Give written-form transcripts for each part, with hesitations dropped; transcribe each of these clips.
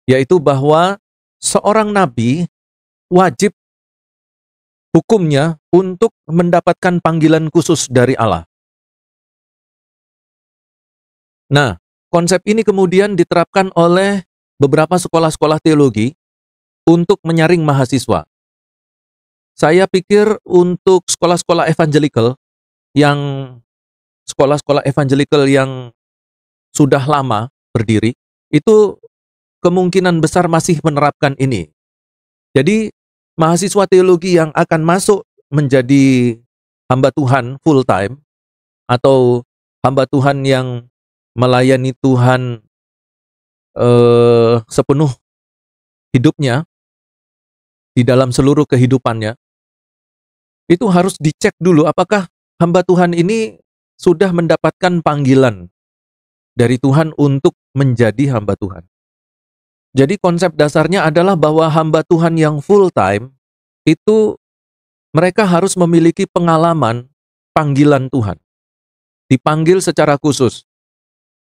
yaitu bahwa seorang nabi wajib hukumnya untuk mendapatkan panggilan khusus dari Allah. Nah, konsep ini kemudian diterapkan oleh beberapa sekolah-sekolah teologi untuk menyaring mahasiswa. Saya pikir untuk sekolah-sekolah evangelical yang sudah lama berdiri, itu kemungkinan besar masih menerapkan ini. Jadi, mahasiswa teologi yang akan masuk menjadi hamba Tuhan full time atau hamba Tuhan yang melayani Tuhan sepenuh hidupnya di dalam seluruh kehidupannya, itu harus dicek dulu apakah hamba Tuhan ini sudah mendapatkan panggilan dari Tuhan untuk menjadi hamba Tuhan. Jadi konsep dasarnya adalah bahwa hamba Tuhan yang full time itu mereka harus memiliki pengalaman panggilan Tuhan. Dipanggil secara khusus.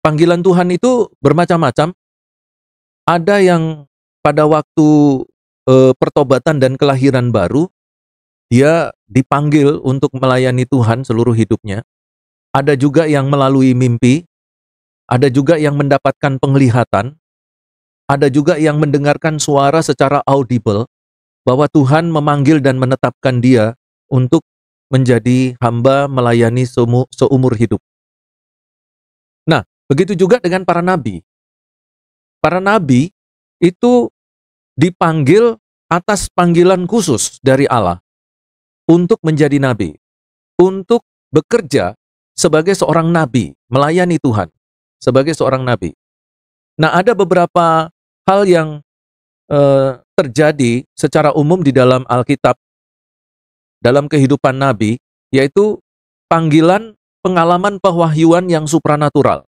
Panggilan Tuhan itu bermacam-macam. Ada yang pada waktu pertobatan dan kelahiran baru, dia dipanggil untuk melayani Tuhan seluruh hidupnya. Ada juga yang melalui mimpi, ada juga yang mendapatkan penglihatan, ada juga yang mendengarkan suara secara audible, bahwa Tuhan memanggil dan menetapkan dia untuk menjadi hamba melayani seumur hidup. Nah, begitu juga dengan para nabi. Para nabi itu dipanggil atas panggilan khusus dari Allah untuk menjadi nabi, untuk bekerja sebagai seorang nabi, melayani Tuhan sebagai seorang nabi. Nah, ada beberapa hal yang terjadi secara umum di dalam Alkitab, dalam kehidupan nabi, yaitu panggilan pengalaman pewahyuan yang supranatural.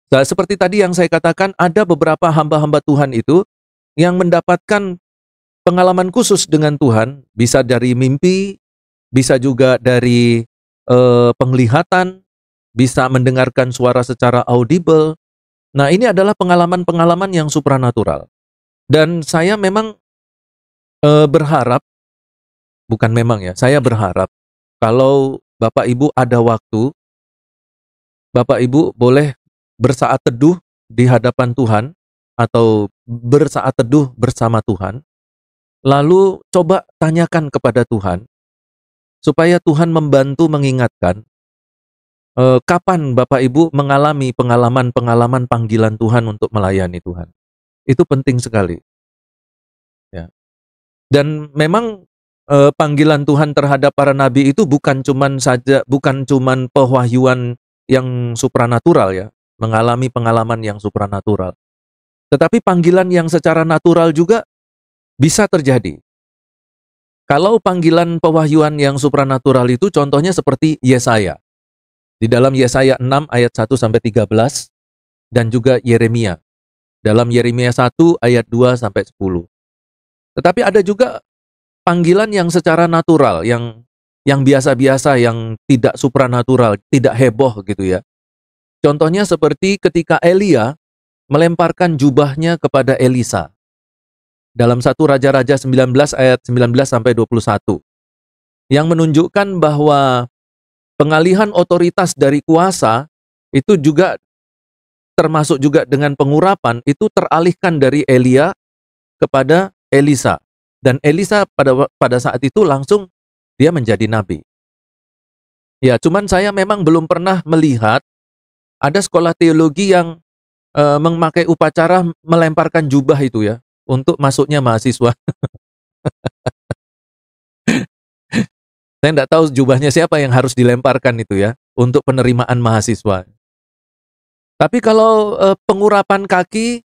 Nah, seperti tadi yang saya katakan, ada beberapa hamba-hamba Tuhan itu yang mendapatkan pengalaman khusus dengan Tuhan, bisa dari mimpi, bisa juga dari penglihatan, bisa mendengarkan suara secara audible. Nah, ini adalah pengalaman-pengalaman yang supranatural. Dan saya memang berharap, bukan memang ya, saya berharap kalau Bapak Ibu ada waktu, Bapak Ibu boleh bersaat teduh di hadapan Tuhan atau bersaat teduh bersama Tuhan, lalu coba tanyakan kepada Tuhan, supaya Tuhan membantu mengingatkan kapan Bapak Ibu mengalami pengalaman-pengalaman panggilan Tuhan untuk melayani Tuhan. Itu penting sekali. Ya. Dan memang panggilan Tuhan terhadap para nabi itu bukan cuman pewahyuan yang supranatural ya, mengalami pengalaman yang supranatural. Tetapi panggilan yang secara natural juga bisa terjadi. Kalau panggilan pewahyuan yang supranatural itu contohnya seperti Yesaya. Di dalam Yesaya 6 ayat 1 sampai 13 dan juga Yeremia. Dalam Yeremia 1 ayat 2 sampai 10. Tetapi ada juga panggilan yang secara natural, yang biasa-biasa, yang tidak supranatural, tidak heboh gitu ya. Contohnya seperti ketika Elia melemparkan jubahnya kepada Elisa. Dalam 1 Raja-Raja 19 ayat 19 sampai 21. Yang menunjukkan bahwa pengalihan otoritas dari kuasa itu juga termasuk juga dengan pengurapan, itu teralihkan dari Elia kepada Elisa. Dan Elisa pada saat itu langsung dia menjadi nabi. Ya, cuman saya memang belum pernah melihat ada sekolah teologi yang memakai upacara melemparkan jubah itu ya, untuk masuknya mahasiswa. Saya tidak tahu jubahnya siapa yang harus dilemparkan itu ya, untuk penerimaan mahasiswa. Tapi kalau pengurapan kaki,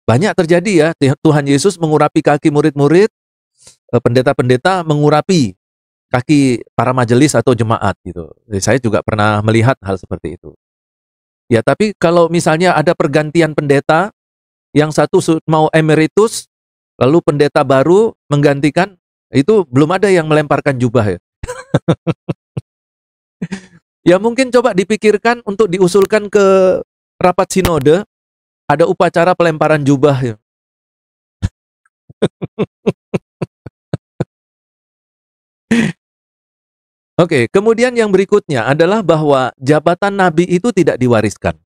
banyak terjadi ya, Tuhan Yesus mengurapi kaki murid-murid, pendeta-pendeta mengurapi kaki para majelis atau jemaat gitu. Jadi saya juga pernah melihat hal seperti itu. Ya, tapi kalau misalnya ada pergantian pendeta, yang satu mau emeritus, lalu pendeta baru menggantikan, itu belum ada yang melemparkan jubah ya. Ya mungkin coba dipikirkan untuk diusulkan ke rapat sinode, ada upacara pelemparan jubah ya. Oke, kemudian yang berikutnya adalah bahwa jabatan nabi itu tidak diwariskan.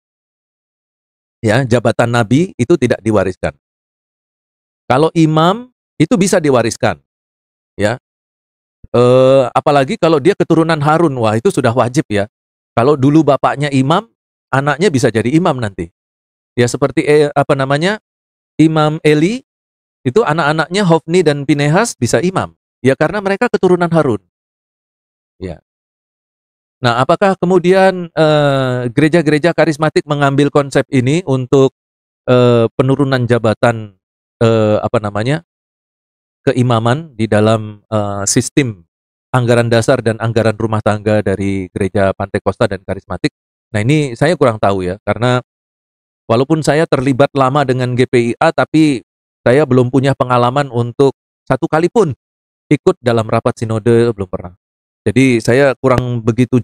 Ya, jabatan nabi itu tidak diwariskan. Kalau imam itu bisa diwariskan, ya. Apalagi kalau dia keturunan Harun, wah itu sudah wajib ya. Kalau dulu bapaknya imam, anaknya bisa jadi imam nanti. Ya seperti Imam Eli, itu anak-anaknya Hofni dan Pinehas bisa imam. Ya karena mereka keturunan Harun. Ya. Nah, apakah kemudian gereja-gereja karismatik mengambil konsep ini untuk penurunan jabatan keimaman di dalam sistem anggaran dasar dan anggaran rumah tangga dari gereja Pantai Kosta dan karismatik? Nah, ini saya kurang tahu ya, karena walaupun saya terlibat lama dengan GPIA, tapi saya belum punya pengalaman untuk satu kali pun ikut dalam rapat sinode, belum pernah. Jadi saya kurang begitu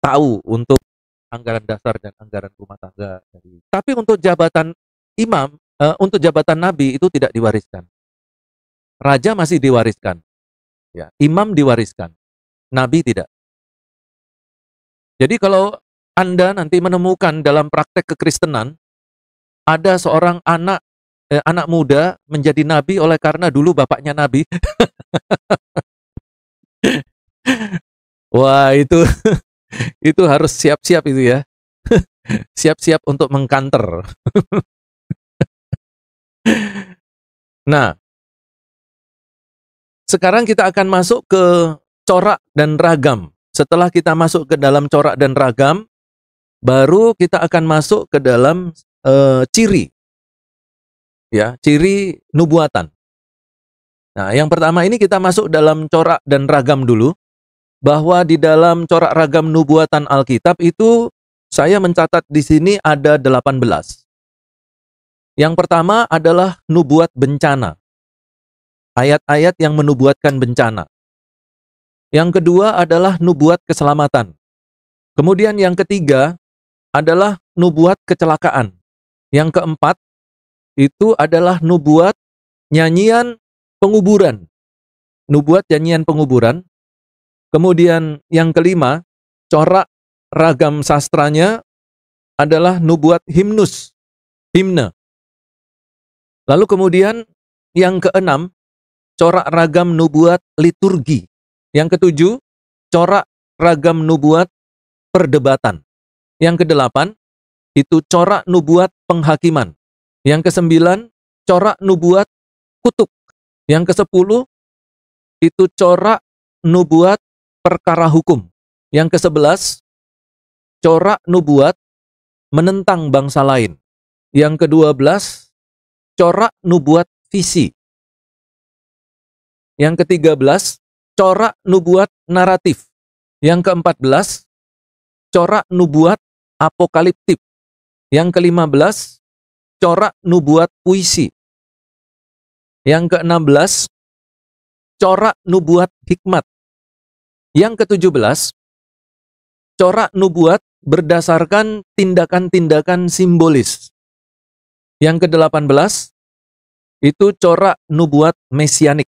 tahu untuk anggaran dasar dan anggaran rumah tangga. Tapi untuk jabatan imam, untuk jabatan nabi itu tidak diwariskan. Raja masih diwariskan, ya. Imam diwariskan, nabi tidak. Jadi kalau Anda nanti menemukan dalam praktek kekristenan ada seorang anak muda menjadi nabi oleh karena dulu bapaknya nabi, wah itu itu harus siap-siap itu ya. Siap-siap untuk mengkanter. Nah, sekarang kita akan masuk ke corak dan ragam. Setelah kita masuk ke dalam corak dan ragam, baru kita akan masuk ke dalam ciri. Ya, ciri nubuatan. Nah, yang pertama ini kita masuk dalam corak dan ragam dulu. Bahwa di dalam corak ragam nubuatan Alkitab itu saya mencatat di sini ada 18. Yang pertama adalah nubuat bencana. Ayat-ayat yang menubuatkan bencana. Yang kedua adalah nubuat keselamatan. Kemudian yang ketiga adalah nubuat kecelakaan. Yang keempat itu adalah nubuat nyanyian penguburan. Nubuat nyanyian penguburan. Kemudian yang kelima, corak ragam sastranya adalah nubuat himne. Lalu kemudian yang keenam, corak ragam nubuat liturgi. Yang ketujuh, corak ragam nubuat perdebatan. Yang kedelapan, itu corak nubuat penghakiman. Yang kesembilan, corak nubuat kutuk. Yang kesepuluh, itu corak nubuat perkara hukum. Yang ke-11, corak nubuat menentang bangsa lain. Yang ke-12, corak nubuat visi. Yang ke-13, corak nubuat naratif. Yang ke-14, corak nubuat apokaliptik. Yang ke-15, corak nubuat puisi. Yang ke-16, corak nubuat hikmat. Yang ke-17, corak nubuat berdasarkan tindakan-tindakan simbolis. Yang ke-18, itu corak nubuat mesianik.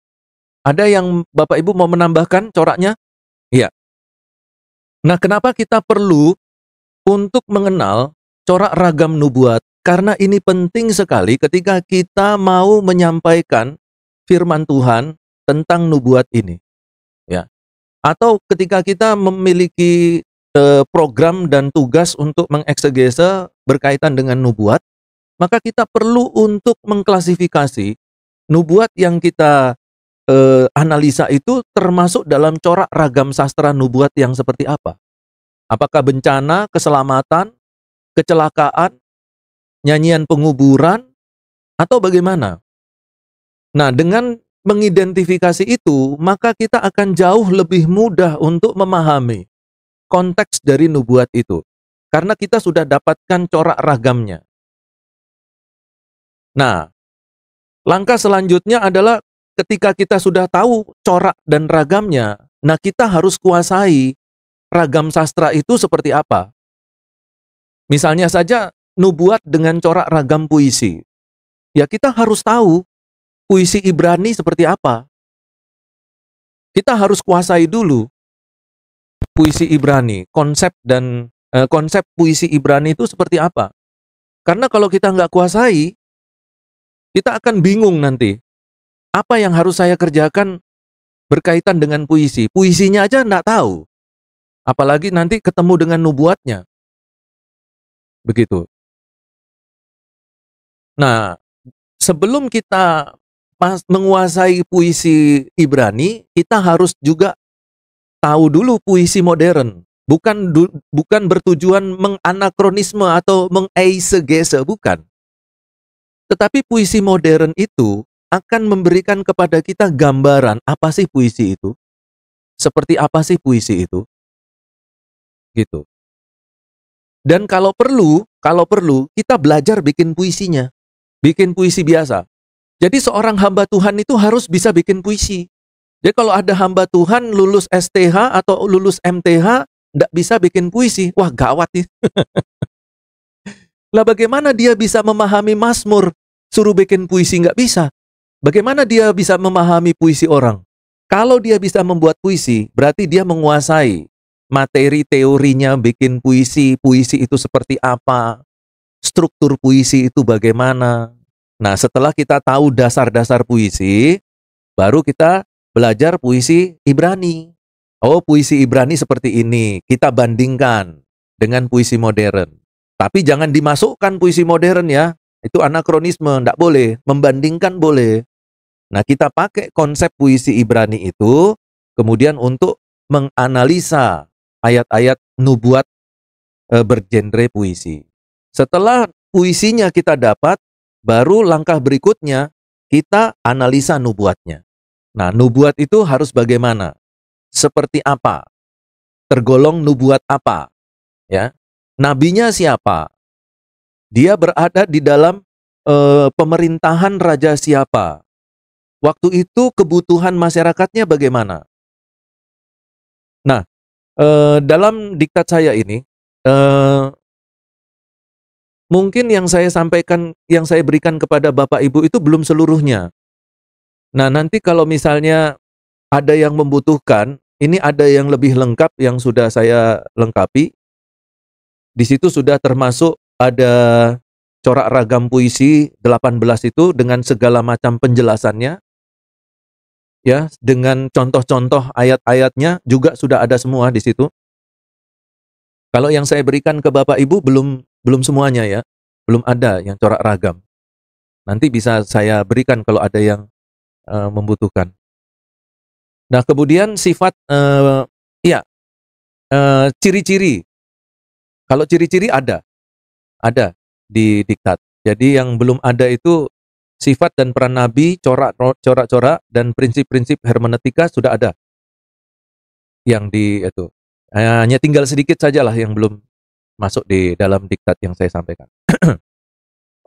Ada yang Bapak Ibu mau menambahkan coraknya? Iya. Nah, kenapa kita perlu untuk mengenal corak ragam nubuat? Karena ini penting sekali ketika kita mau menyampaikan firman Tuhan tentang nubuat ini. Ya. Atau ketika kita memiliki program dan tugas untuk mengeksegese berkaitan dengan nubuat, maka kita perlu untuk mengklasifikasi nubuat yang kita analisa itu termasuk dalam corak ragam sastra nubuat yang seperti apa. Apakah bencana, keselamatan, kecelakaan, nyanyian penguburan, atau bagaimana? Nah, dengan mengidentifikasi itu, maka kita akan jauh lebih mudah untuk memahami konteks dari nubuat itu. Karena kita sudah dapatkan corak ragamnya. Nah, langkah selanjutnya adalah ketika kita sudah tahu corak dan ragamnya, nah kita harus kuasai ragam sastra itu seperti apa. Misalnya saja nubuat dengan corak ragam puisi. Ya kita harus tahu puisi Ibrani seperti apa. Kita harus kuasai dulu puisi Ibrani, konsep puisi Ibrani itu seperti apa. Karena kalau kita nggak kuasai, kita akan bingung nanti. Apa yang harus saya kerjakan berkaitan dengan puisi? Puisinya aja nggak tahu. Apalagi nanti ketemu dengan nubuatnya. Begitu. Nah, sebelum kita menguasai puisi Ibrani, kita harus juga tahu dulu puisi modern. Bukan bertujuan menganakronisme atau mengeisegese, bukan. Tetapi puisi modern itu akan memberikan kepada kita gambaran apa sih puisi itu? Seperti apa sih puisi itu? Gitu. Dan kalau perlu kita belajar bikin puisinya. Bikin puisi biasa. Jadi seorang hamba Tuhan itu harus bisa bikin puisi. Jadi kalau ada hamba Tuhan lulus STH atau lulus MTH nggak bisa bikin puisi, wah gawat nih. Lah bagaimana dia bisa memahami Mazmur? Suruh bikin puisi nggak bisa. Bagaimana dia bisa memahami puisi orang? Kalau dia bisa membuat puisi, berarti dia menguasai materi teorinya bikin puisi. Puisi itu seperti apa? Struktur puisi itu bagaimana? Nah, setelah kita tahu dasar-dasar puisi, baru kita belajar puisi Ibrani. Oh, puisi Ibrani seperti ini. Kita bandingkan dengan puisi modern. Tapi jangan dimasukkan puisi modern ya. Itu anakronisme, enggak boleh. Membandingkan boleh. Nah, kita pakai konsep puisi Ibrani itu kemudian untuk menganalisa ayat-ayat nubuat bergenre puisi. Setelah puisinya kita dapat, baru langkah berikutnya kita analisa nubuatnya. Nah, nubuat itu harus bagaimana? Seperti apa? Tergolong nubuat apa? Ya, nabinya siapa? Dia berada di dalam pemerintahan raja siapa? Waktu itu kebutuhan masyarakatnya bagaimana? Nah, dalam diktat saya ini, mungkin yang saya sampaikan, yang saya berikan kepada Bapak Ibu itu belum seluruhnya. Nah, nanti kalau misalnya ada yang membutuhkan, ini ada yang lebih lengkap yang sudah saya lengkapi. Di situ sudah termasuk ada corak ragam puisi 18 itu dengan segala macam penjelasannya. Ya, dengan contoh-contoh ayat-ayatnya juga sudah ada semua di situ. Kalau yang saya berikan ke Bapak Ibu belum semuanya ya. Belum ada yang corak ragam. Nanti bisa saya berikan kalau ada yang membutuhkan. Nah, kemudian sifat ciri-ciri. Kalau ciri-ciri ada di diktat. Jadi yang belum ada itu sifat dan peran nabi, corak-corak dan prinsip-prinsip hermeneutika sudah ada. Yang di itu. Hanya tinggal sedikit sajalah yang belum masuk di dalam diktat yang saya sampaikan.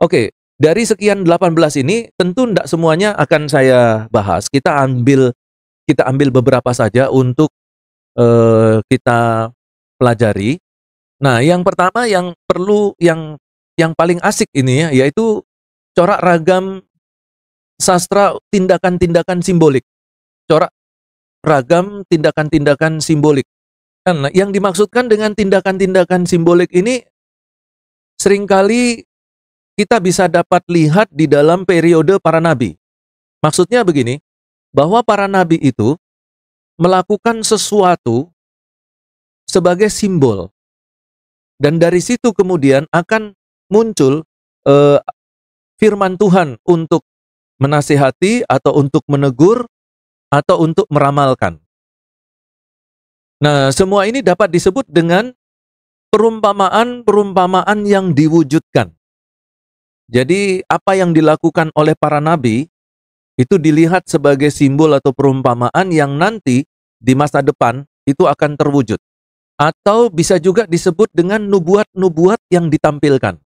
Oke, dari sekian 18 ini tentu tidak semuanya akan saya bahas. Kita ambil beberapa saja untuk kita pelajari. Nah, yang pertama yang perlu yang paling asik ini ya, yaitu corak ragam sastra tindakan-tindakan simbolik. Corak ragam tindakan-tindakan simbolik. Nah, yang dimaksudkan dengan tindakan-tindakan simbolik ini seringkali kita bisa dapat lihat di dalam periode para nabi. Maksudnya begini, bahwa para nabi itu melakukan sesuatu sebagai simbol. Dan dari situ kemudian akan muncul firman Tuhan untuk menasihati atau untuk menegur atau untuk meramalkan. Nah, semua ini dapat disebut dengan perumpamaan-perumpamaan yang diwujudkan. Jadi, apa yang dilakukan oleh para nabi itu dilihat sebagai simbol atau perumpamaan yang nanti di masa depan itu akan terwujud. Atau bisa juga disebut dengan nubuat-nubuat yang ditampilkan.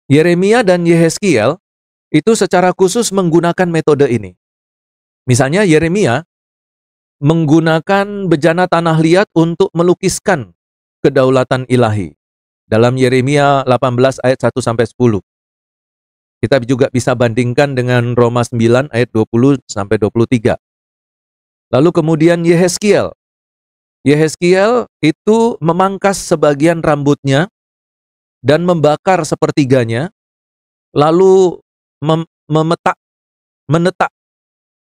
Yeremia dan Yehezkiel itu secara khusus menggunakan metode ini. Misalnya Yeremia menggunakan bejana tanah liat untuk melukiskan kedaulatan ilahi. dalam Yeremia 18 ayat 1 sampai 10. Kita juga bisa bandingkan dengan Roma 9 ayat 20 sampai 23. Lalu kemudian Yehezkiel. Yehezkiel itu memangkas sebagian rambutnya dan membakar sepertiganya, lalu menetak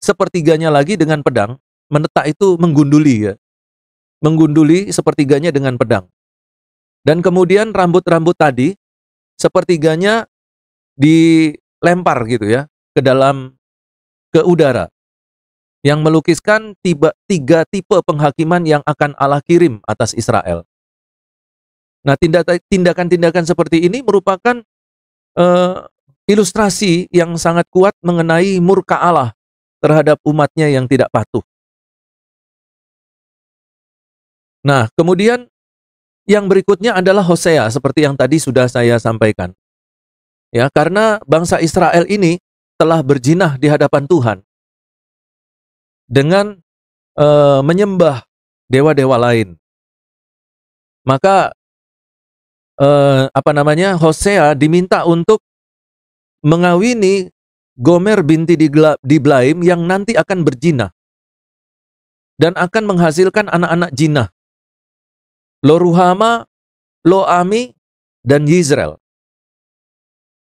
sepertiganya lagi dengan pedang. Menetak itu menggunduli ya. Menggunduli sepertiganya dengan pedang. Dan kemudian rambut-rambut tadi sepertiganya dilempar gitu ya ke udara, yang melukiskan tiga tipe penghakiman yang akan Allah kirim atas Israel. Nah, tindakan-tindakan seperti ini merupakan ilustrasi yang sangat kuat mengenai murka Allah terhadap umatnya yang tidak patuh. Nah, kemudian yang berikutnya adalah Hosea, seperti yang tadi sudah saya sampaikan. Ya, karena bangsa Israel ini telah berjinah di hadapan Tuhan dengan menyembah dewa-dewa lain. Maka Hosea diminta untuk mengawini Gomer binti Diblaim yang nanti akan berjinah dan akan menghasilkan anak-anak jinah, Lo-Ruhama, Lo-Ami, dan Yizrel.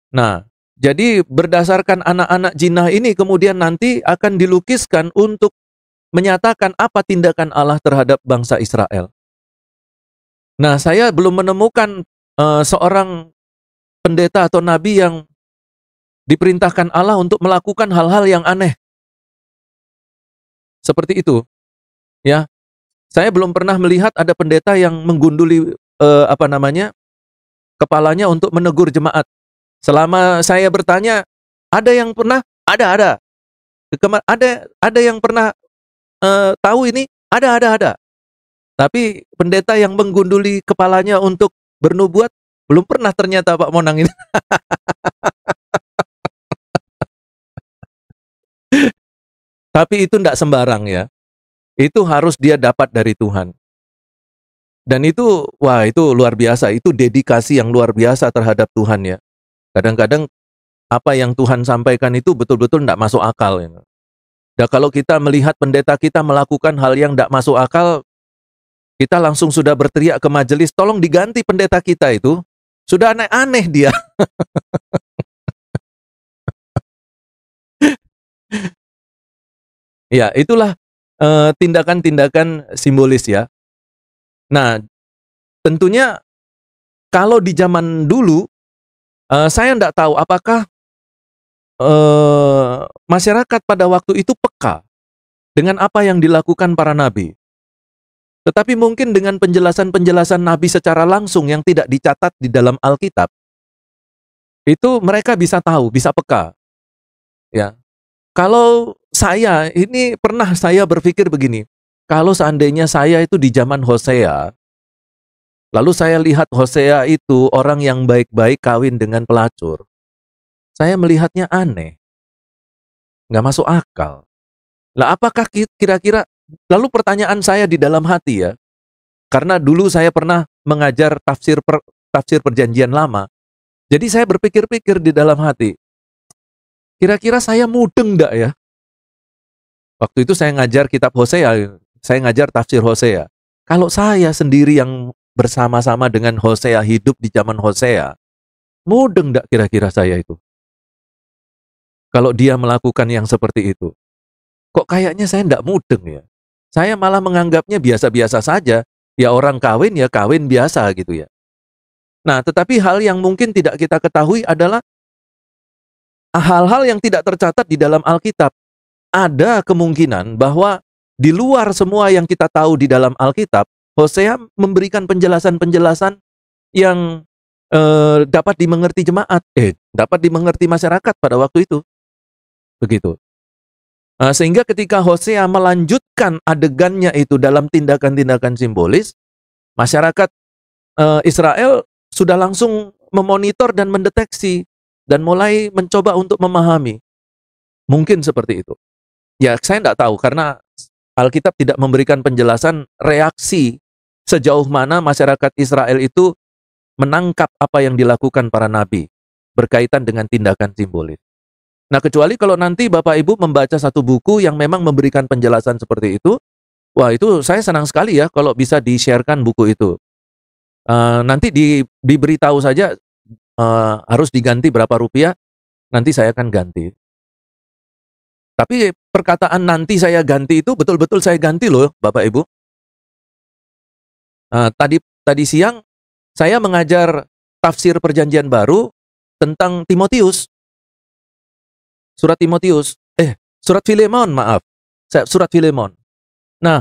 Nah, jadi berdasarkan anak-anak jinah ini kemudian nanti akan dilukiskan untuk menyatakan apa tindakan Allah terhadap bangsa Israel. Nah, saya belum menemukan seorang pendeta atau nabi yang diperintahkan Allah untuk melakukan hal-hal yang aneh. Seperti itu. Ya. Saya belum pernah melihat ada pendeta yang menggunduli kepalanya untuk menegur jemaat. Selama saya bertanya, ada yang pernah? Ada. Ada yang pernah tahu ini? Ada. Tapi pendeta yang menggunduli kepalanya untuk bernubuat belum pernah ternyata, Pak Monang ini. Tapi itu tidak sembarang ya. Itu harus dia dapat dari Tuhan. Dan itu, wah itu luar biasa. Itu dedikasi yang luar biasa terhadap Tuhan ya. Kadang-kadang apa yang Tuhan sampaikan itu betul-betul tidak masuk akal. Ya. Dan kalau kita melihat pendeta kita melakukan hal yang tidak masuk akal, kita langsung sudah berteriak ke majelis, tolong diganti pendeta kita itu. Sudah aneh-aneh dia. Ya, itulah tindakan-tindakan simbolis ya. Nah, tentunya kalau di zaman dulu, saya tidak tahu apakah masyarakat pada waktu itu peka dengan apa yang dilakukan para nabi. Tetapi mungkin dengan penjelasan-penjelasan nabi secara langsung yang tidak dicatat di dalam Alkitab, itu mereka bisa tahu, bisa peka. Ya. Kalau saya, ini pernah saya berpikir begini, kalau seandainya saya itu di zaman Hosea, lalu saya lihat Hosea itu orang yang baik-baik kawin dengan pelacur, saya melihatnya aneh, nggak masuk akal. Lah apakah kira-kira, lalu pertanyaan saya di dalam hati ya, karena dulu saya pernah mengajar tafsir perjanjian lama, jadi saya berpikir-pikir di dalam hati, kira-kira saya mudeng enggak ya? Waktu itu saya ngajar kitab Hosea, saya ngajar tafsir Hosea. Kalau saya sendiri yang bersama-sama dengan Hosea, hidup di zaman Hosea, mudeng enggak kira-kira saya itu? Kalau dia melakukan yang seperti itu. Kok kayaknya saya enggak mudeng ya? Saya malah menganggapnya biasa-biasa saja. Ya orang kawin ya kawin biasa gitu ya. Nah, tetapi hal yang mungkin tidak kita ketahui adalah hal-hal yang tidak tercatat di dalam Alkitab. Ada kemungkinan bahwa di luar semua yang kita tahu di dalam Alkitab, Hosea memberikan penjelasan-penjelasan yang dapat dimengerti jemaat, dapat dimengerti masyarakat pada waktu itu. Begitu. Sehingga ketika Hosea melanjutkan adegannya itu dalam tindakan-tindakan simbolis, masyarakat Israel sudah langsung memonitor dan mendeteksi dan mulai mencoba untuk memahami. Mungkin seperti itu. Ya, saya tidak tahu karena Alkitab tidak memberikan penjelasan reaksi sejauh mana masyarakat Israel itu menangkap apa yang dilakukan para nabi berkaitan dengan tindakan simbolis. Nah, kecuali kalau nanti Bapak Ibu membaca satu buku yang memang memberikan penjelasan seperti itu, wah itu saya senang sekali ya kalau bisa di-sharekan buku itu. Nanti diberitahu saja harus diganti berapa rupiah, nanti saya akan ganti. Tapi perkataan nanti saya ganti itu betul-betul saya ganti loh, Bapak Ibu. Tadi siang saya mengajar tafsir Perjanjian Baru tentang Timotius. Surat Filemon, maaf. Surat Filemon. Nah,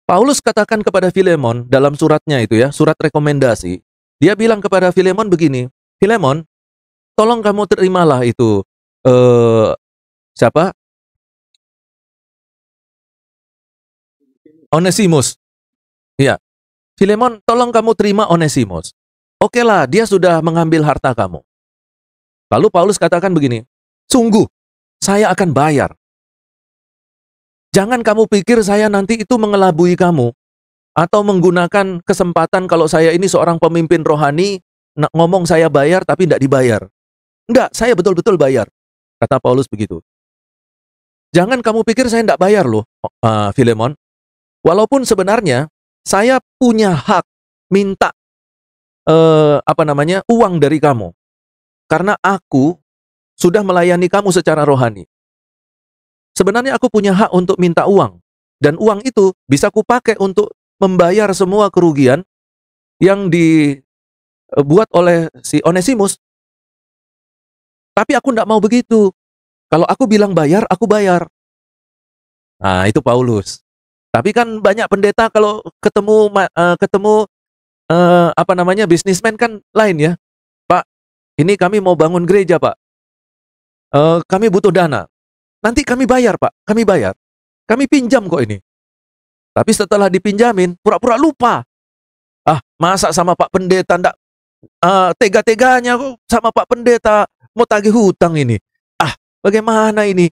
Paulus katakan kepada Filemon dalam suratnya itu ya, surat rekomendasi. Dia bilang kepada Filemon begini, Filemon, tolong kamu terimalah itu siapa? Onesimus. Iya. Filemon, tolong kamu terima Onesimus. Oke lah, dia sudah mengambil harta kamu. Lalu Paulus katakan begini, sungguh, saya akan bayar. Jangan kamu pikir saya nanti itu mengelabui kamu, atau menggunakan kesempatan kalau saya ini seorang pemimpin rohani, ngomong saya bayar tapi tidak dibayar. Enggak, saya betul-betul bayar. Kata Paulus begitu. Jangan kamu pikir saya tidak bayar loh, Filemon. Walaupun sebenarnya saya punya hak minta uang dari kamu. Karena aku sudah melayani kamu secara rohani. Sebenarnya aku punya hak untuk minta uang. Dan uang itu bisa kupakai untuk membayar semua kerugian yang dibuat oleh si Onesimus. Tapi aku tidak mau begitu. Kalau aku bilang bayar, aku bayar. Nah, itu Paulus. Tapi kan banyak pendeta kalau ketemu bisnismen kan lain ya. Pak, ini kami mau bangun gereja, Pak. Kami butuh dana. Nanti kami bayar, Pak. Kami bayar. Kami pinjam kok ini. Tapi setelah dipinjamin, pura-pura lupa. Masa sama Pak Pendeta ndak tega-teganya kok sama Pak Pendeta mau tagih hutang ini. Bagaimana ini?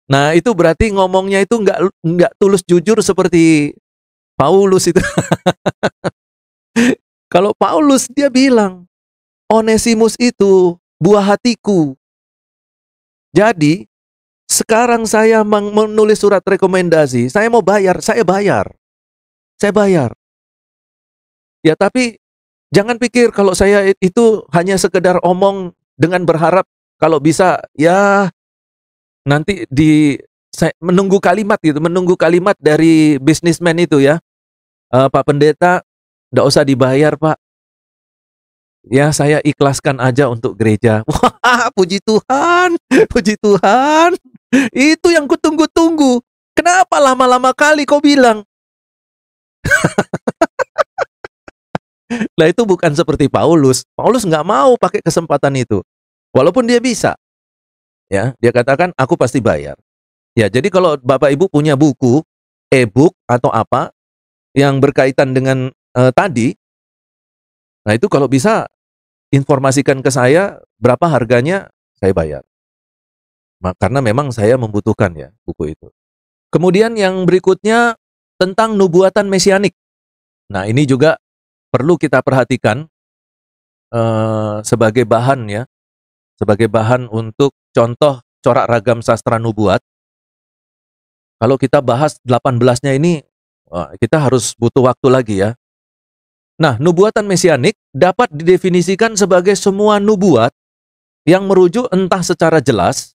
Nah, itu berarti ngomongnya itu nggak tulus jujur seperti Paulus itu. Kalau Paulus dia bilang, Onesimus itu buah hatiku. Jadi, sekarang saya menulis surat rekomendasi, saya mau bayar, saya bayar. Saya bayar. Ya, tapi jangan pikir kalau saya itu hanya sekedar omong dengan berharap kalau bisa, ya nanti saya menunggu kalimat dari bisnismen itu ya. Pak Pendeta, nggak usah dibayar, Pak. Ya, saya ikhlaskan aja untuk gereja. Wah, puji Tuhan, puji Tuhan. Itu yang kutunggu-tunggu. Kenapa lama-lama kali kau bilang? Lah itu bukan seperti Paulus. Paulus nggak mau pakai kesempatan itu. Walaupun dia bisa. Ya, dia katakan, aku pasti bayar. Ya, jadi kalau Bapak Ibu punya buku, e-book atau apa yang berkaitan dengan tadi, nah itu kalau bisa informasikan ke saya berapa harganya, saya bayar. Karena memang saya membutuhkan ya buku itu. Kemudian yang berikutnya tentang nubuatan mesianik. Nah, ini juga perlu kita perhatikan sebagai bahan ya, sebagai bahan untuk contoh corak ragam sastra nubuat. Kalau kita bahas 18-nya ini, kita harus butuh waktu lagi ya. Nah, nubuatan mesianik dapat didefinisikan sebagai semua nubuat yang merujuk entah secara jelas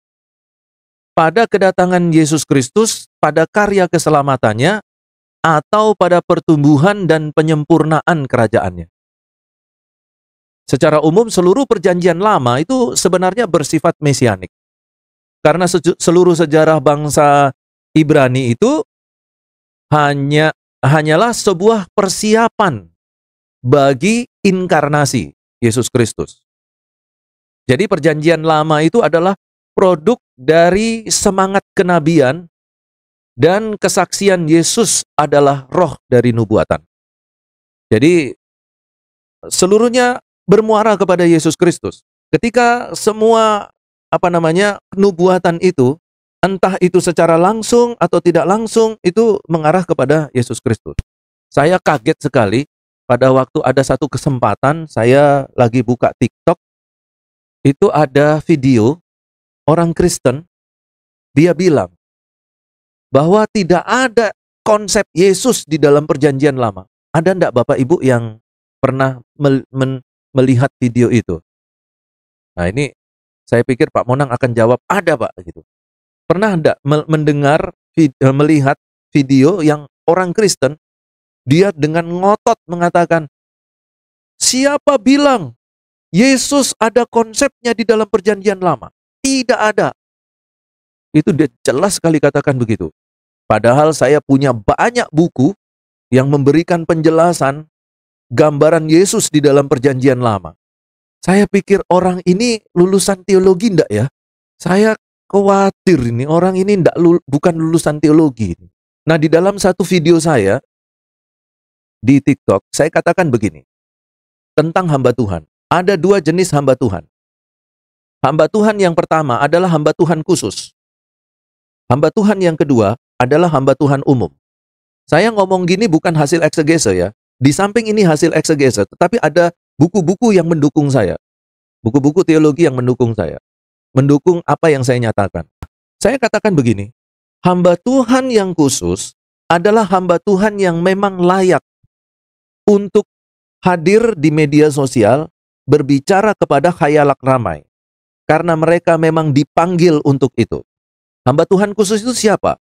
pada kedatangan Yesus Kristus, pada karya keselamatannya, atau pada pertumbuhan dan penyempurnaan kerajaannya. Secara umum, seluruh perjanjian lama itu sebenarnya bersifat mesianik. Karena seluruh sejarah bangsa Ibrani itu hanyalah sebuah persiapan bagi inkarnasi Yesus Kristus. Jadi perjanjian lama itu adalah produk dari semangat kenabian dan kesaksian Yesus adalah roh dari nubuatan. Jadi seluruhnya bermuara kepada Yesus Kristus. Ketika semua nubuatan itu, entah itu secara langsung atau tidak langsung, itu mengarah kepada Yesus Kristus. Saya kaget sekali pada waktu ada satu kesempatan saya lagi buka TikTok, itu ada video orang Kristen, dia bilang bahwa tidak ada konsep Yesus di dalam perjanjian lama. Ada enggak Bapak Ibu yang pernah melihat video itu? Nah ini saya pikir Pak Monang akan jawab, ada Pak, gitu. Pernah enggak melihat video yang orang Kristen, dia dengan ngotot mengatakan, siapa bilang Yesus ada konsepnya di dalam perjanjian lama? Tidak ada. Itu dia jelas sekali katakan begitu. Padahal saya punya banyak buku yang memberikan penjelasan gambaran Yesus di dalam perjanjian lama. Saya pikir orang ini lulusan teologi enggak ya? Saya khawatir ini orang ini bukan lulusan teologi. Nah, di dalam satu video saya di TikTok, saya katakan begini, tentang hamba Tuhan. Ada dua jenis hamba Tuhan. Hamba Tuhan yang pertama adalah hamba Tuhan khusus. Hamba Tuhan yang kedua adalah hamba Tuhan umum. Saya ngomong gini bukan hasil eksegese ya. Di samping ini hasil eksegese, tetapi ada buku-buku yang mendukung saya. Buku-buku teologi yang mendukung saya. Mendukung apa yang saya nyatakan. Saya katakan begini, hamba Tuhan yang khusus adalah hamba Tuhan yang memang layak untuk hadir di media sosial, berbicara kepada khayalak ramai. Karena mereka memang dipanggil untuk itu. Hamba Tuhan khusus itu siapa?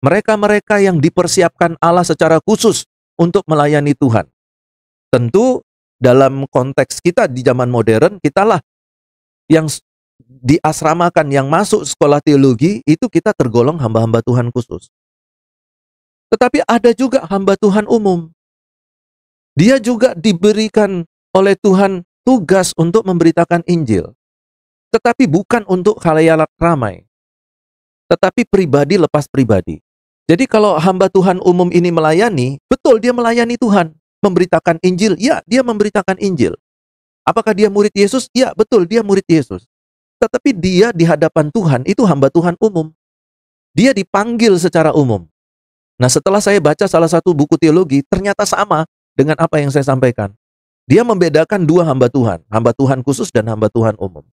Mereka-mereka yang dipersiapkan Allah secara khusus untuk melayani Tuhan. Tentu dalam konteks kita di zaman modern, kitalah yang diasramakan, yang masuk sekolah teologi, itu kita tergolong hamba-hamba Tuhan khusus. Tetapi ada juga hamba Tuhan umum. Dia juga diberikan oleh Tuhan tugas untuk memberitakan Injil. Tetapi bukan untuk khalayak ramai. Tetapi pribadi lepas pribadi. Jadi kalau hamba Tuhan umum ini melayani, betul dia melayani Tuhan. Memberitakan Injil, ya dia memberitakan Injil. Apakah dia murid Yesus? Ya betul dia murid Yesus. Tetapi dia di hadapan Tuhan itu hamba Tuhan umum. Dia dipanggil secara umum. Nah setelah saya baca salah satu buku teologi, ternyata sama dengan apa yang saya sampaikan. Dia membedakan dua hamba Tuhan khusus dan hamba Tuhan umum.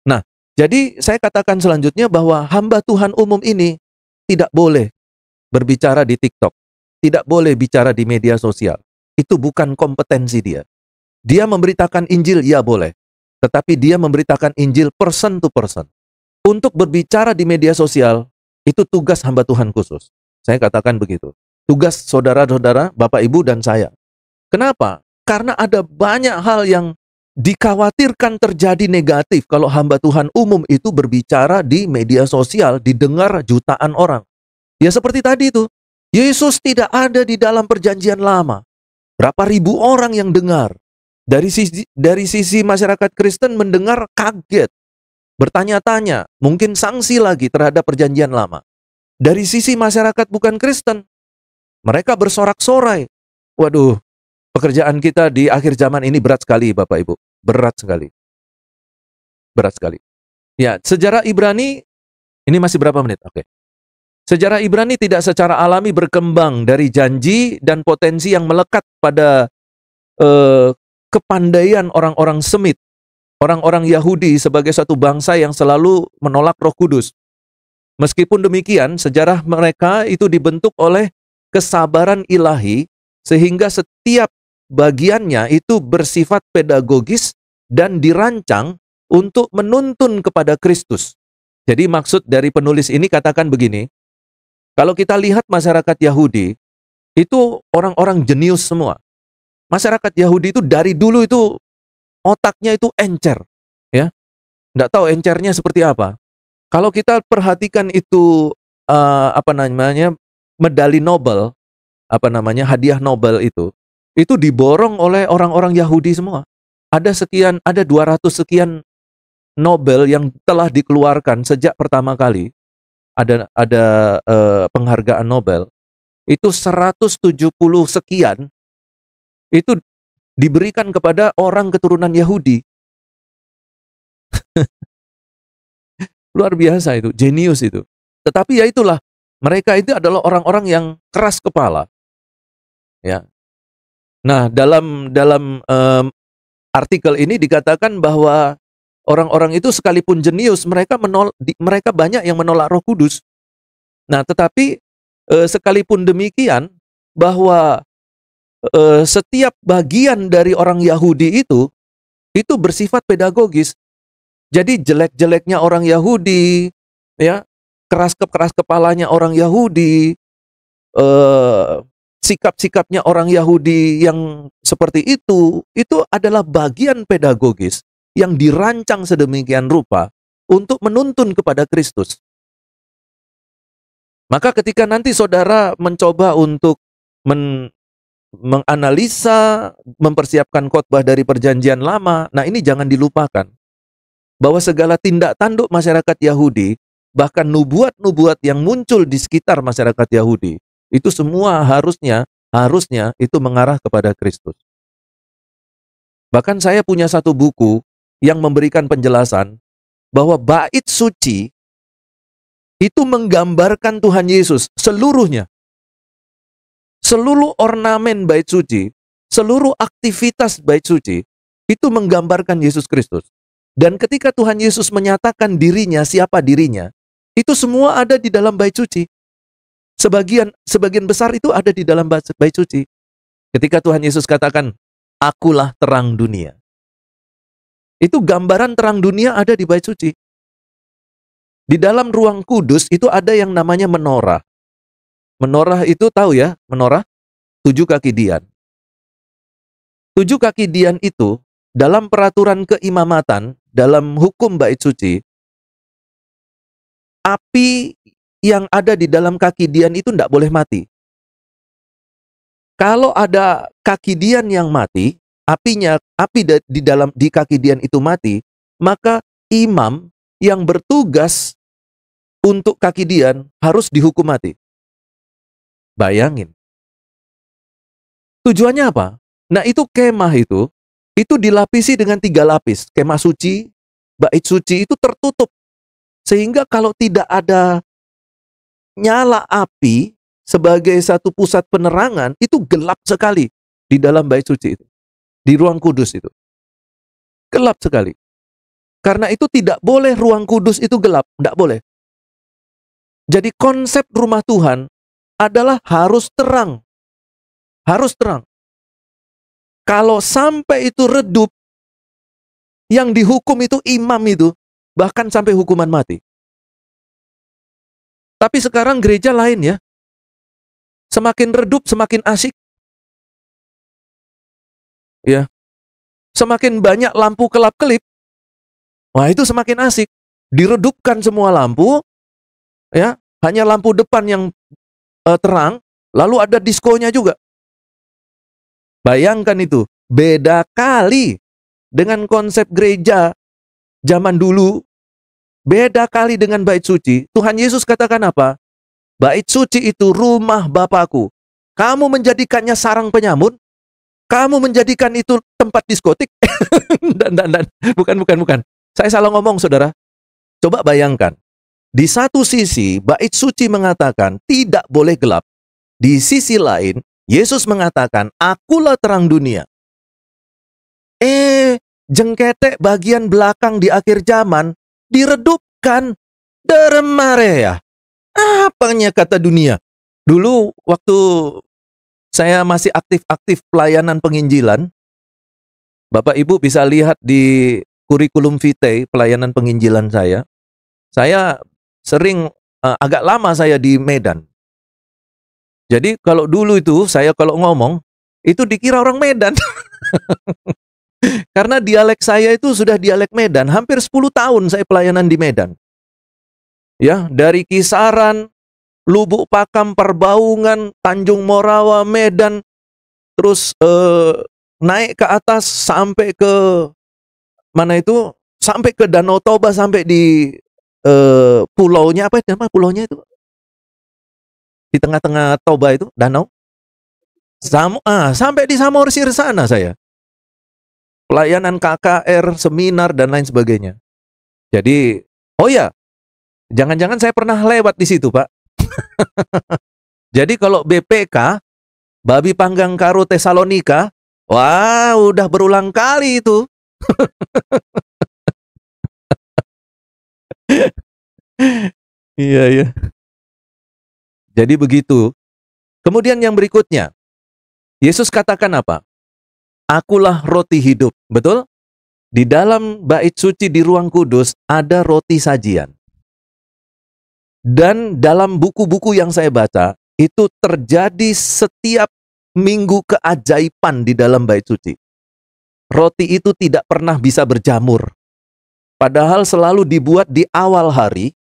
Nah, jadi saya katakan selanjutnya bahwa hamba Tuhan umum ini tidak boleh berbicara di TikTok, tidak boleh bicara di media sosial. Itu bukan kompetensi dia. Dia memberitakan Injil, ya boleh. Tetapi dia memberitakan Injil person to person. Untuk berbicara di media sosial, itu tugas hamba Tuhan khusus. Saya katakan begitu. Tugas saudara-saudara, Bapak Ibu dan saya. Kenapa? Karena ada banyak hal yang dikhawatirkan terjadi negatif kalau hamba Tuhan umum itu berbicara di media sosial, didengar jutaan orang. Ya seperti tadi itu, Yesus tidak ada di dalam perjanjian lama. Berapa ribu orang yang dengar. Dari sisi masyarakat Kristen mendengar kaget, bertanya-tanya, mungkin sanksi lagi terhadap perjanjian lama. Dari sisi masyarakat bukan Kristen, mereka bersorak-sorai. Waduh, pekerjaan kita di akhir zaman ini berat sekali Bapak Ibu. Berat sekali. Berat sekali. Ya, sejarah Ibrani, ini masih berapa menit? Oke. Sejarah Ibrani tidak secara alami berkembang dari janji dan potensi yang melekat pada kepandaian orang-orang Semit, orang-orang Yahudi sebagai satu bangsa yang selalu menolak Roh Kudus. Meskipun demikian, sejarah mereka itu dibentuk oleh kesabaran ilahi, sehingga setiap bagiannya itu bersifat pedagogis dan dirancang untuk menuntun kepada Kristus. Jadi maksud dari penulis ini katakan begini, kalau kita lihat masyarakat Yahudi, itu orang-orang jenius semua. Masyarakat Yahudi itu dari dulu itu otaknya itu encer, ya. Nggak tahu encernya seperti apa. Kalau kita perhatikan itu medali Nobel, hadiah Nobel itu diborong oleh orang-orang Yahudi semua. Ada 200 sekian Nobel yang telah dikeluarkan sejak pertama kali ada penghargaan Nobel. Itu 170 sekian itu diberikan kepada orang keturunan Yahudi. Luar biasa itu, jenius itu. Tetapi ya itulah, mereka itu adalah orang-orang yang keras kepala. Ya. Nah, dalam artikel ini dikatakan bahwa orang-orang itu sekalipun jenius, mereka banyak yang menolak Roh Kudus. Nah, tetapi sekalipun demikian, bahwa setiap bagian dari orang Yahudi itu bersifat pedagogis. Jadi jelek-jeleknya orang Yahudi, ya, keras kepalanya orang Yahudi, eh, sikap-sikapnya orang Yahudi yang seperti itu adalah bagian pedagogis yang dirancang sedemikian rupa untuk menuntun kepada Kristus. Maka ketika nanti saudara mencoba untuk menganalisa, mempersiapkan khotbah dari Perjanjian Lama, nah ini jangan dilupakan bahwa segala tindak tanduk masyarakat Yahudi, bahkan nubuat-nubuat yang muncul di sekitar masyarakat Yahudi, itu semua harusnya itu mengarah kepada Kristus. Bahkan saya punya satu buku yang memberikan penjelasan bahwa bait suci itu menggambarkan Tuhan Yesus seluruhnya. Seluruh ornamen bait suci, seluruh aktivitas bait suci, itu menggambarkan Yesus Kristus. Dan ketika Tuhan Yesus menyatakan dirinya, siapa dirinya, itu semua ada di dalam bait suci. Sebagian besar itu ada di dalam bait suci. Ketika Tuhan Yesus katakan, "Akulah terang dunia." Itu gambaran terang dunia ada di bait suci. Di dalam ruang kudus itu ada yang namanya menorah. Menorah itu tahu ya, menorah 7 kaki dian. 7 kaki dian itu dalam peraturan keimamatan, dalam hukum bait suci, api yang ada di dalam kaki dian itu tidak boleh mati. Kalau ada kaki dian yang mati, api di kaki dian itu mati, maka imam yang bertugas untuk kaki dian harus dihukum mati. Bayangin. Tujuannya apa? Nah, itu kemah itu dilapisi dengan 3 lapis. Kemah suci, bait suci itu tertutup. Sehingga kalau tidak ada nyala api sebagai satu pusat penerangan, itu gelap sekali di dalam bait suci itu. Di ruang kudus itu. Gelap sekali. Karena itu tidak boleh ruang kudus itu gelap. Tidak boleh. Jadi konsep rumah Tuhan adalah harus terang. Harus terang. Kalau sampai itu redup, yang dihukum itu imam itu, bahkan sampai hukuman mati. Tapi sekarang gereja lain ya. Semakin redup, semakin asik. Ya. Semakin banyak lampu kelap-kelip, wah itu semakin asik. Diredupkan semua lampu, ya, hanya lampu depan yang terang, lalu ada diskonya juga. Bayangkan itu, beda kali dengan konsep gereja zaman dulu, beda kali dengan bait suci. Tuhan Yesus katakan apa? Bait suci itu rumah Bapakku. Kamu menjadikannya sarang penyamun? Kamu menjadikan itu tempat diskotik? dan. Bukan. Saya salah ngomong, saudara. Coba bayangkan. Di satu sisi, bait suci mengatakan tidak boleh gelap. Di sisi lain, Yesus mengatakan, "Akulah terang dunia." Jengketek bagian belakang di akhir zaman diredupkan. Deremarea. Apanya kata dunia? Dulu waktu saya masih aktif-aktif pelayanan penginjilan, Bapak Ibu bisa lihat di kurikulum vitae pelayanan penginjilan saya. Saya sering agak lama saya di Medan. Jadi kalau dulu itu saya kalau ngomong itu dikira orang Medan. Karena dialek saya itu sudah dialek Medan. Hampir 10 tahun saya pelayanan di Medan. Ya, dari Kisaran, Lubuk Pakam, Perbaungan, Tanjung Morawa, Medan, terus naik ke atas sampai ke mana itu? Sampai ke Danau Toba, sampai di pulaunya apa nama pulaunya itu? Di tengah-tengah Toba itu, danau. Sampai di Samosir sana saya. Pelayanan KKR, seminar, dan lain sebagainya. Jadi, oh ya, jangan-jangan saya pernah lewat di situ, Pak. Jadi kalau BPK, Babi panggang karo Tesalonika, wah udah berulang kali itu. Iya, iya. Jadi begitu. Kemudian yang berikutnya, Yesus katakan apa? Akulah roti hidup. Betul? Di dalam bait suci di ruang kudus ada roti sajian. Dan dalam buku-buku yang saya baca, itu terjadi setiap minggu keajaiban di dalam bait suci. Roti itu tidak pernah bisa berjamur. Padahal selalu dibuat di awal hari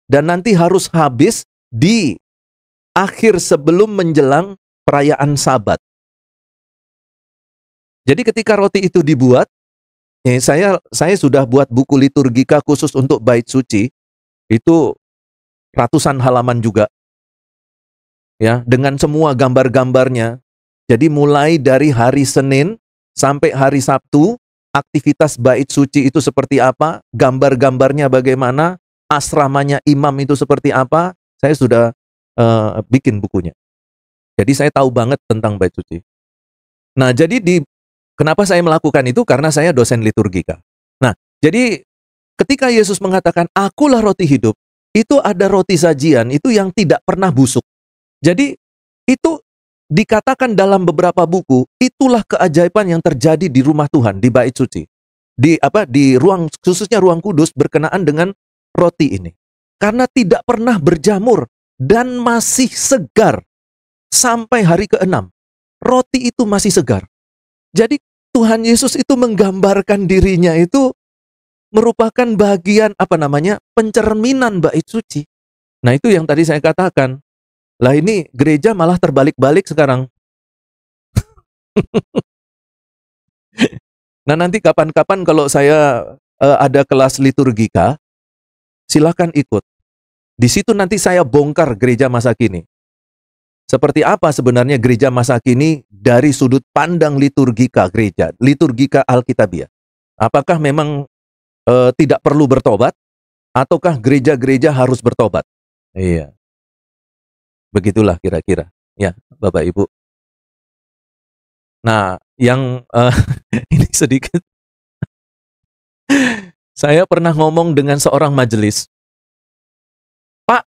dan nanti harus habis di akhir sebelum menjelang perayaan Sabat. Jadi ketika roti itu dibuat, saya sudah buat buku liturgika khusus untuk bait suci, itu ratusan halaman juga, ya, dengan semua gambar-gambarnya. Jadi mulai dari hari Senin sampai hari Sabtu, aktivitas bait suci itu seperti apa, gambar-gambarnya bagaimana, asramanya imam itu seperti apa, saya sudah bikin bukunya. Jadi saya tahu banget tentang bait suci. Nah, jadi kenapa saya melakukan itu? Karena saya dosen liturgika. Nah, jadi ketika Yesus mengatakan, akulah roti hidup, itu ada roti sajian, itu yang tidak pernah busuk. Jadi, itu dikatakan dalam beberapa buku, itulah keajaiban yang terjadi di rumah Tuhan, di bait suci. Di ruang, khususnya ruang kudus berkenaan dengan roti ini. Karena tidak pernah berjamur dan masih segar sampai hari ke-6. Roti itu masih segar. Jadi Tuhan Yesus itu menggambarkan dirinya itu merupakan bagian pencerminan bait suci. Nah, itu yang tadi saya katakan. Lah ini gereja malah terbalik-balik sekarang. Nah, nanti kapan-kapan kalau saya ada kelas liturgika, silakan ikut. Di situ nanti saya bongkar gereja masa kini. Seperti apa sebenarnya gereja masa kini dari sudut pandang liturgika gereja, liturgika Alkitabiah. Apakah memang tidak perlu bertobat, ataukah gereja-gereja harus bertobat? Iya. Begitulah kira-kira. Ya, Bapak Ibu. Nah, yang ini sedikit. Saya pernah ngomong dengan seorang majelis. Pak,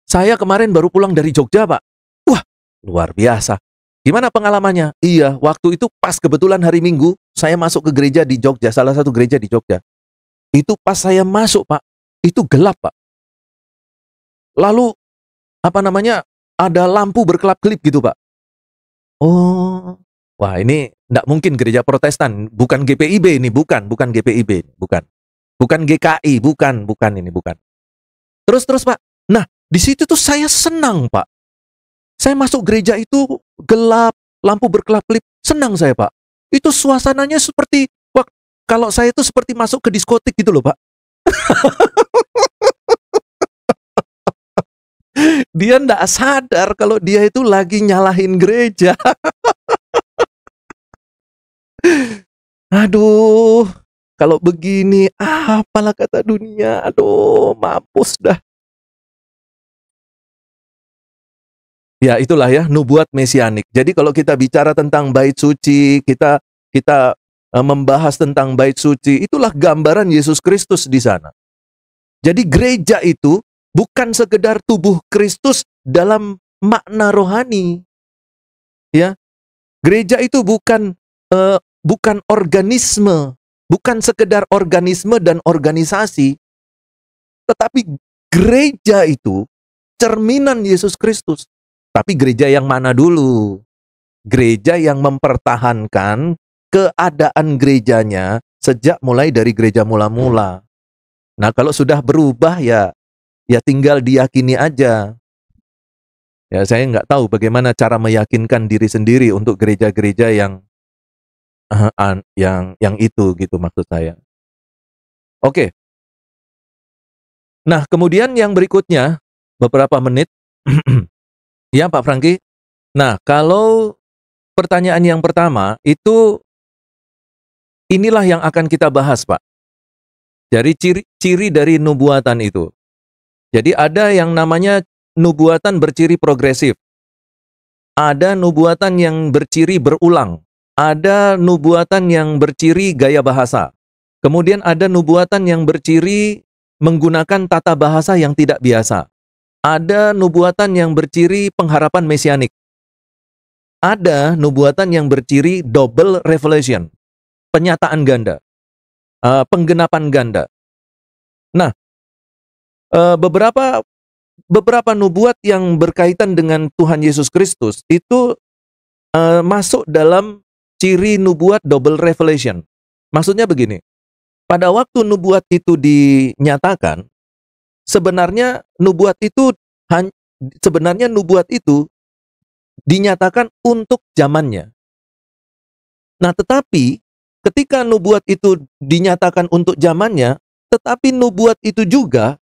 saya kemarin baru pulang dari Jogja, Pak. Wah, luar biasa. Gimana pengalamannya? Iya, waktu itu pas kebetulan hari Minggu, saya masuk ke gereja di Jogja, salah satu gereja di Jogja. Itu pas saya masuk, Pak, itu gelap, Pak. Lalu, ada lampu berkelap-kelip gitu, Pak. Oh, wah ini enggak mungkin gereja Protestan, bukan GPIB ini, bukan GPIB, bukan. Bukan GKI, bukan ini, bukan. Terus Pak. Nah, di situ tuh saya senang, Pak. Saya masuk gereja itu gelap, lampu berkelap-kelip, senang saya, Pak. Itu suasananya seperti kalau saya itu seperti masuk ke diskotik gitu loh, Pak. Dia enggak sadar kalau dia itu lagi nyalahin gereja. Aduh, kalau begini, apalah kata dunia. Aduh, mampus dah. Ya, itulah ya, nubuat mesianik. Jadi kalau kita bicara tentang bait suci, kita membahas tentang bait suci, itulah gambaran Yesus Kristus di sana. Jadi gereja itu bukan sekedar tubuh Kristus dalam makna rohani. Ya. Gereja itu bukan organisme, bukan sekedar organisme dan organisasi, tetapi gereja itu cerminan Yesus Kristus. Tapi gereja yang mana dulu? Gereja yang mempertahankan keadaan gerejanya sejak mulai dari gereja mula-mula. Nah, kalau sudah berubah ya tinggal diyakini aja. Ya, saya nggak tahu bagaimana cara meyakinkan diri sendiri untuk gereja-gereja yang itu gitu maksud saya. Oke. Nah, kemudian yang berikutnya beberapa menit. Ya, Pak Franky. Nah, kalau pertanyaan yang pertama itu inilah yang akan kita bahas, Pak. Dari ciri dari nubuatan itu. Jadi ada yang namanya nubuatan berciri progresif. ada nubuatan yang berciri berulang, ada nubuatan yang berciri gaya bahasa, kemudian ada nubuatan yang berciri menggunakan tata bahasa yang tidak biasa, ada nubuatan yang berciri pengharapan mesianik, ada nubuatan yang berciri double revelation, penyataan ganda, penggenapan ganda. Nah, beberapa nubuat yang berkaitan dengan Tuhan Yesus Kristus itu masuk dalam ciri nubuat double revelation. Maksudnya begini, pada waktu nubuat itu dinyatakan, sebenarnya nubuat itu dinyatakan untuk zamannya. Nah, tetapi ketika nubuat itu dinyatakan untuk zamannya, tetapi nubuat itu juga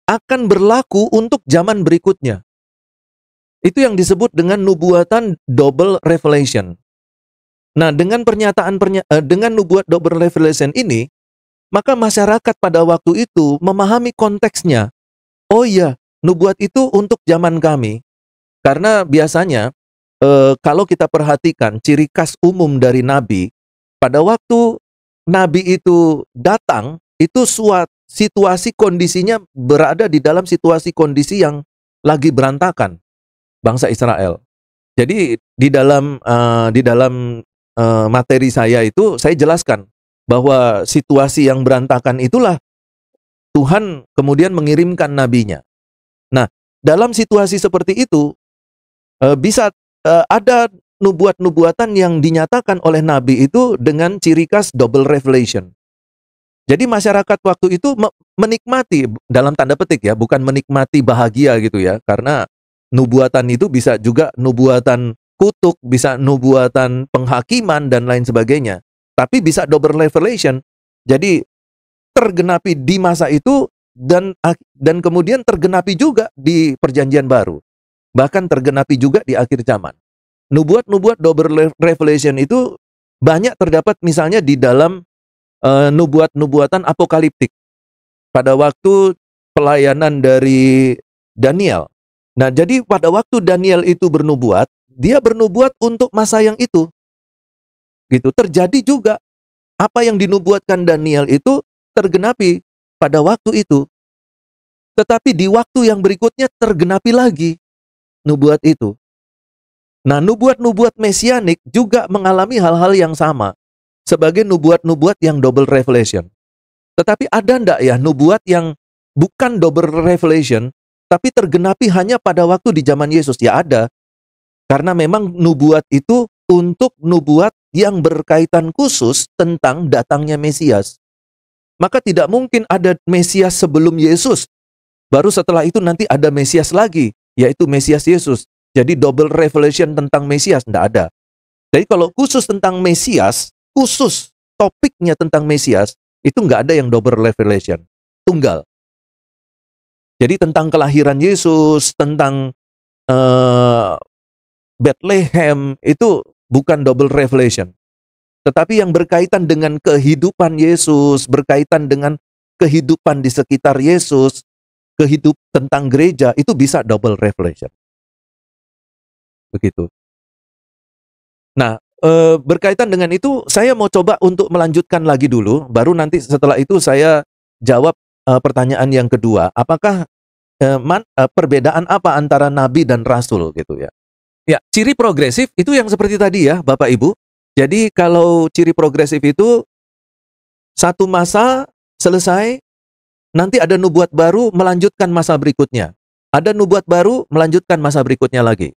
akan berlaku untuk zaman berikutnya. Itu yang disebut dengan nubuatan double revelation. Nah, dengan dengan nubuat double revelation ini, maka masyarakat pada waktu itu memahami konteksnya. Oh iya, nubuat itu untuk zaman kami. Karena biasanya kalau kita perhatikan ciri khas umum dari nabi, pada waktu nabi itu datang, itu situasi kondisinya berada di dalam situasi kondisi yang lagi berantakan, bangsa Israel. Jadi di dalam materi saya itu saya jelaskan bahwa situasi yang berantakan itulah Tuhan kemudian mengirimkan nabinya. Nah, dalam situasi seperti itu bisa ada nubuatan yang dinyatakan oleh nabi itu dengan ciri khas double revelation. Jadi masyarakat waktu itu menikmati, dalam tanda petik ya, bukan menikmati bahagia gitu ya, karena nubuatan itu bisa juga nubuatan kutuk, bisa nubuatan penghakiman dan lain sebagainya. Tapi bisa double revelation. Jadi tergenapi di masa itu dan kemudian tergenapi juga di perjanjian baru. Bahkan tergenapi juga di akhir zaman. Nubuat-nubuat double revelation itu banyak terdapat misalnya di dalam nubuatan apokaliptik pada waktu pelayanan dari Daniel. Nah, jadi pada waktu Daniel itu bernubuat, dia bernubuat untuk masa yang itu. Gitu, terjadi juga apa yang dinubuatkan Daniel itu tergenapi pada waktu itu. Tetapi di waktu yang berikutnya tergenapi lagi nubuat itu. Nah, nubuat-nubuat mesianik juga mengalami hal-hal yang sama sebagai nubuat-nubuat yang double revelation. Tetapi ada ndak ya nubuat yang bukan double revelation, tapi tergenapi hanya pada waktu di zaman Yesus? Ya ada. Karena memang nubuat itu untuk nubuat yang berkaitan khusus tentang datangnya Mesias. Maka tidak mungkin ada Mesias sebelum Yesus. Baru setelah itu nanti ada Mesias lagi, yaitu Mesias Yesus. Jadi double revelation tentang Mesias, tidak ada. Jadi kalau khusus tentang Mesias, khusus topiknya tentang Mesias, itu nggak ada yang double revelation, tunggal. Jadi tentang kelahiran Yesus, tentang Bethlehem, itu bukan double revelation. Tetapi yang berkaitan dengan kehidupan Yesus, berkaitan dengan kehidupan di sekitar Yesus, tentang gereja, itu bisa double revelation. Begitu. Nah, berkaitan dengan itu, saya mau coba untuk melanjutkan lagi dulu, baru nanti setelah itu saya jawab pertanyaan yang kedua. Apakah perbedaan apa antara nabi dan rasul gitu ya? Ya, ciri progresif itu yang seperti tadi ya, Bapak Ibu. Jadi kalau ciri progresif itu satu masa selesai, nanti ada nubuat baru melanjutkan masa berikutnya. Ada nubuat baru melanjutkan masa berikutnya lagi.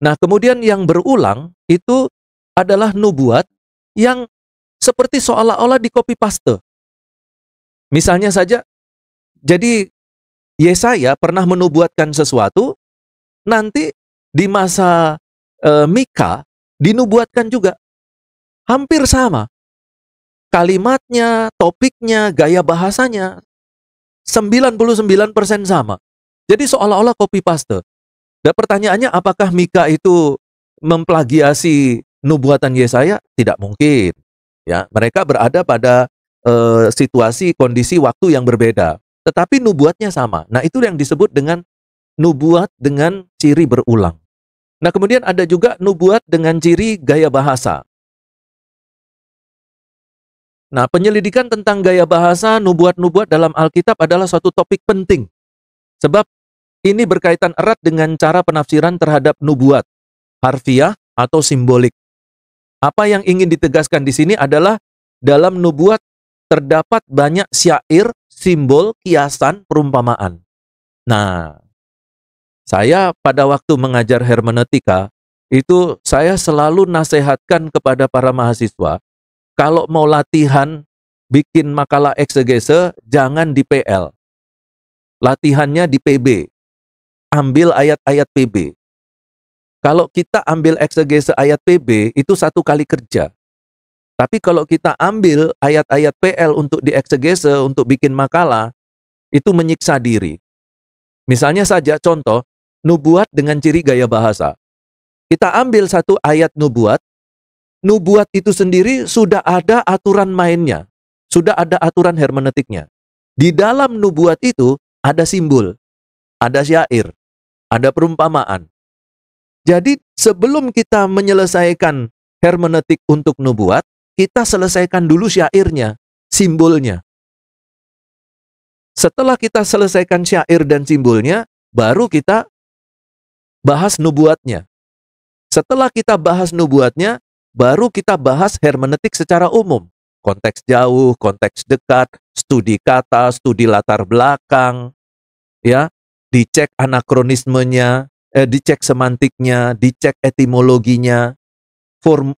Nah, kemudian yang berulang itu adalah nubuat yang seperti seolah-olah di copy paste. Misalnya saja, jadi Yesaya pernah menubuatkan sesuatu, nanti di masa Mika dinubuatkan juga. Hampir sama. Kalimatnya, topiknya, gaya bahasanya 99% sama. Jadi seolah-olah copy paste. Dan pertanyaannya, apakah Mika itu memplagiasi nubuatan Yesaya? Tidak mungkin. Ya, mereka berada pada situasi, kondisi, waktu yang berbeda. Tetapi nubuatnya sama. Nah, itu yang disebut dengan nubuat dengan ciri berulang. Nah, kemudian ada juga nubuat dengan ciri gaya bahasa. Nah, penyelidikan tentang gaya bahasa nubuat-nubuat dalam Alkitab adalah suatu topik penting. Sebab ini berkaitan erat dengan cara penafsiran terhadap nubuat, harfiah atau simbolik. Apa yang ingin ditegaskan di sini adalah dalam nubuat terdapat banyak syair, simbol, kiasan, perumpamaan. Nah, saya pada waktu mengajar hermeneutika, itu saya selalu nasihatkan kepada para mahasiswa, kalau mau latihan bikin makalah eksegese, jangan di PL. Latihannya di PB. Ambil ayat-ayat PB. Kalau kita ambil eksegese ayat PB, itu satu kali kerja. Tapi kalau kita ambil ayat-ayat PL untuk dieksegese, untuk bikin makalah, itu menyiksa diri. Misalnya saja contoh, nubuat dengan ciri gaya bahasa. Kita ambil satu ayat nubuat itu sendiri sudah ada aturan mainnya, sudah ada aturan hermeneutiknya. Di dalam nubuat itu ada simbol, ada syair, ada perumpamaan. Jadi sebelum kita menyelesaikan hermeneutik untuk nubuat, kita selesaikan dulu syairnya, simbolnya. Setelah kita selesaikan syair dan simbolnya, baru kita bahas nubuatnya. Setelah kita bahas nubuatnya, baru kita bahas hermeneutik secara umum. Konteks jauh, konteks dekat, studi kata, studi latar belakang, ya, dicek anakronismenya, dicek semantiknya, dicek etimologinya,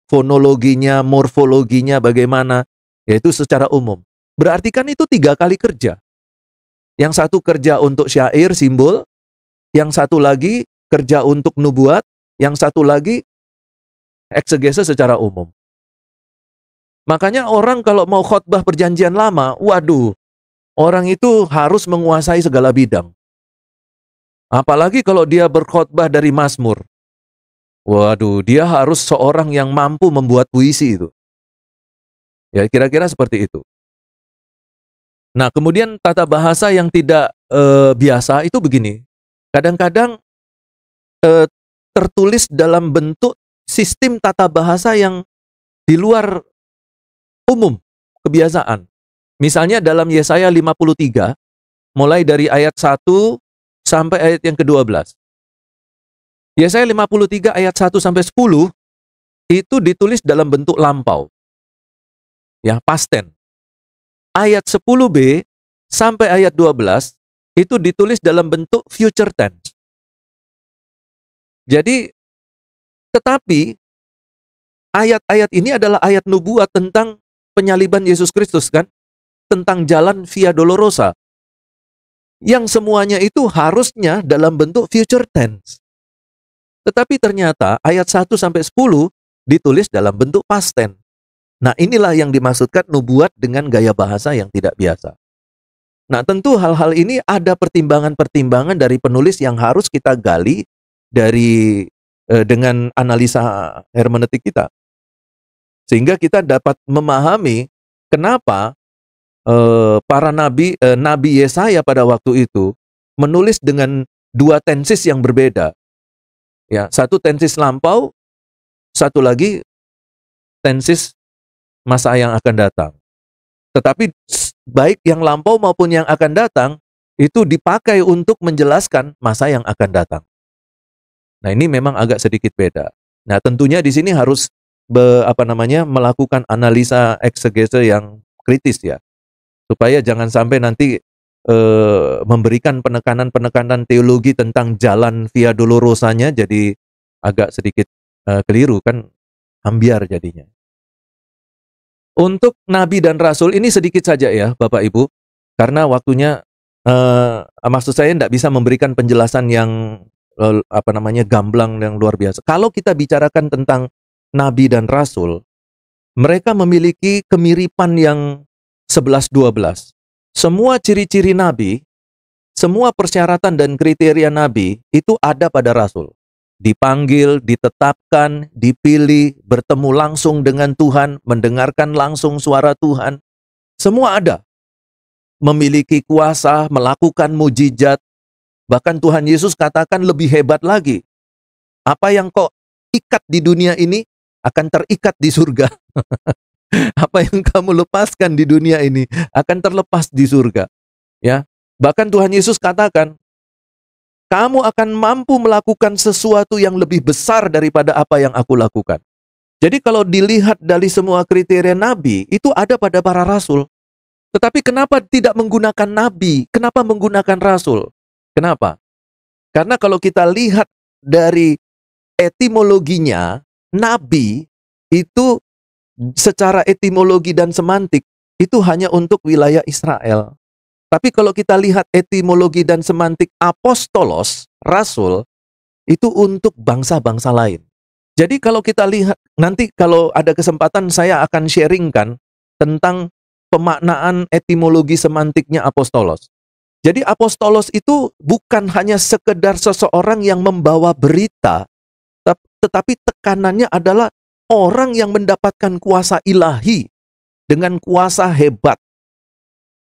fonologinya, morfologinya bagaimana, yaitu secara umum. Berarti kan itu 3 kali kerja. Yang satu kerja untuk syair, simbol, yang satu lagi kerja untuk nubuat, yang satu lagi eksegese secara umum. Makanya orang kalau mau khotbah perjanjian lama, waduh, orang itu harus menguasai segala bidang. Apalagi kalau dia berkhotbah dari Mazmur. Waduh, dia harus seorang yang mampu membuat puisi itu. Ya, kira-kira seperti itu. Nah, kemudian tata bahasa yang tidak biasa itu begini. Kadang-kadang tertulis dalam bentuk sistem tata bahasa yang di luar umum kebiasaan. Misalnya dalam Yesaya 53, mulai dari ayat 1 sampai ayat yang ke-12. Yesaya 53 ayat 1 sampai 10 itu ditulis dalam bentuk lampau. Ya, past tense. Ayat 10b sampai ayat 12 itu ditulis dalam bentuk future tense. Jadi, tetapi ayat-ayat ini adalah ayat nubuat tentang penyaliban Yesus Kristus kan? Tentang jalan Via Dolorosa. Yang semuanya itu harusnya dalam bentuk future tense. Tetapi ternyata ayat 1 sampai 10 ditulis dalam bentuk past tense. Nah, inilah yang dimaksudkan nubuat dengan gaya bahasa yang tidak biasa. Nah, tentu hal-hal ini ada pertimbangan-pertimbangan dari penulis yang harus kita gali dari dengan analisa hermeneutik kita. Sehingga kita dapat memahami kenapa para nabi Yesaya pada waktu itu menulis dengan 2 tenses yang berbeda. Ya, satu tenses lampau, satu lagi tenses masa yang akan datang. Tetapi baik yang lampau maupun yang akan datang itu dipakai untuk menjelaskan masa yang akan datang. Nah, ini memang agak sedikit beda. Nah, tentunya di sini harus melakukan analisa eksegese yang kritis ya. Supaya jangan sampai nanti memberikan penekanan-penekanan teologi tentang jalan Via Dolorosanya jadi agak sedikit keliru kan, ambiar jadinya. Untuk nabi dan rasul ini sedikit saja ya Bapak Ibu, karena waktunya maksud saya tidak bisa memberikan penjelasan yang gamblang yang luar biasa. Kalau kita bicarakan tentang nabi dan rasul, mereka memiliki kemiripan yang 11-12. Semua ciri-ciri nabi, semua persyaratan dan kriteria nabi itu ada pada rasul. Dipanggil, ditetapkan, dipilih, bertemu langsung dengan Tuhan, mendengarkan langsung suara Tuhan. Semua ada. Memiliki kuasa, melakukan mujizat. Bahkan Tuhan Yesus katakan lebih hebat lagi. Apa yang kau ikat di dunia ini akan terikat di surga. Apa yang kamu lepaskan di dunia ini akan terlepas di surga. Ya, bahkan Tuhan Yesus katakan, kamu akan mampu melakukan sesuatu yang lebih besar daripada apa yang aku lakukan. Jadi kalau dilihat dari semua kriteria nabi, itu ada pada para rasul. Tetapi kenapa tidak menggunakan nabi? Kenapa menggunakan rasul? Kenapa? Karena kalau kita lihat dari etimologinya, nabi itu secara etimologi dan semantik itu hanya untuk wilayah Israel. Tapi kalau kita lihat etimologi dan semantik apostolos, rasul, itu untuk bangsa-bangsa lain. Jadi kalau kita lihat, nanti kalau ada kesempatan saya akan sharingkan tentang pemaknaan etimologi semantiknya apostolos. Jadi apostolos itu bukan hanya sekedar seseorang yang membawa berita, tetapi tekanannya adalah orang yang mendapatkan kuasa ilahi dengan kuasa hebat.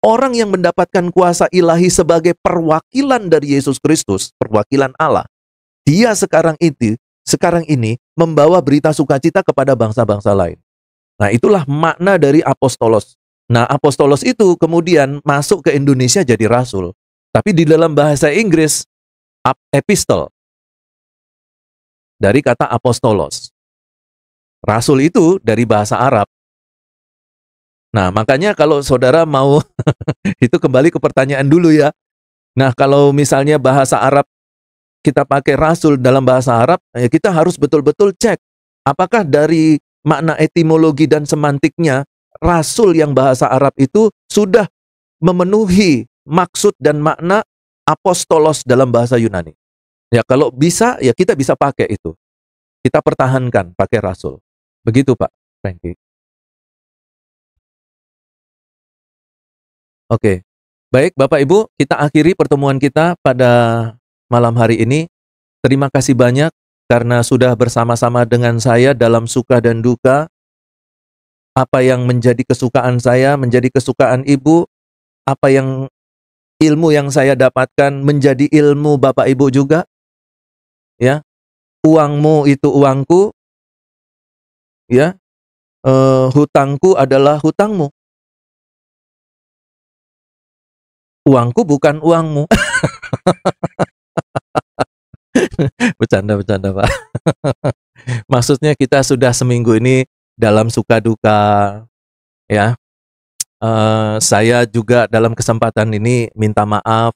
Orang yang mendapatkan kuasa ilahi sebagai perwakilan dari Yesus Kristus, perwakilan Allah. Dia sekarang ini membawa berita sukacita kepada bangsa-bangsa lain. Nah, itulah makna dari apostolos. Nah, apostolos itu kemudian masuk ke Indonesia jadi rasul. Tapi di dalam bahasa Inggris, epistle. Dari kata apostolos. Rasul itu dari bahasa Arab. Nah, makanya kalau saudara mau, itu kembali ke pertanyaan dulu ya. Nah, kalau misalnya bahasa Arab, kita pakai rasul dalam bahasa Arab, ya kita harus betul-betul cek. Apakah dari makna etimologi dan semantiknya, rasul yang bahasa Arab itu sudah memenuhi maksud dan makna apostolos dalam bahasa Yunani. Ya kalau bisa, ya kita bisa pakai itu. Kita pertahankan pakai rasul. Begitu Pak Franky. Oke, baik Bapak Ibu, kita akhiri pertemuan kita pada malam hari ini. Terima kasih banyak karena sudah bersama-sama dengan saya dalam suka dan duka. Apa yang menjadi kesukaan saya, menjadi kesukaan Ibu. Apa yang ilmu yang saya dapatkan menjadi ilmu Bapak Ibu juga. Ya, uangmu itu uangku. Ya, hutangku adalah hutangmu. Uangku bukan uangmu. Bercanda Pak. Maksudnya kita sudah seminggu ini dalam suka duka. Ya, saya juga dalam kesempatan ini minta maaf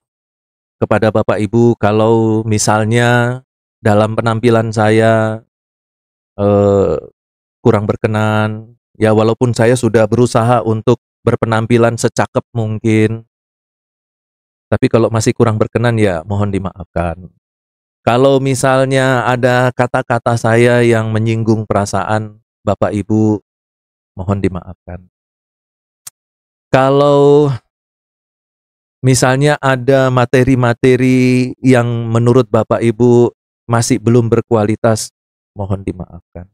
kepada Bapak Ibu kalau misalnya dalam penampilan saya kurang berkenan. Ya walaupun saya sudah berusaha untuk berpenampilan secakep mungkin. Tapi kalau masih kurang berkenan ya mohon dimaafkan. Kalau misalnya ada kata-kata saya yang menyinggung perasaan Bapak Ibu, mohon dimaafkan. Kalau misalnya ada materi-materi yang menurut Bapak Ibu masih belum berkualitas, mohon dimaafkan.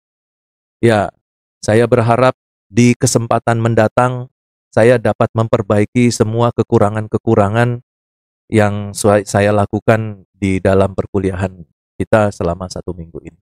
Ya, saya berharap di kesempatan mendatang saya dapat memperbaiki semua kekurangan-kekurangan yang saya lakukan di dalam perkuliahan kita selama 1 minggu ini.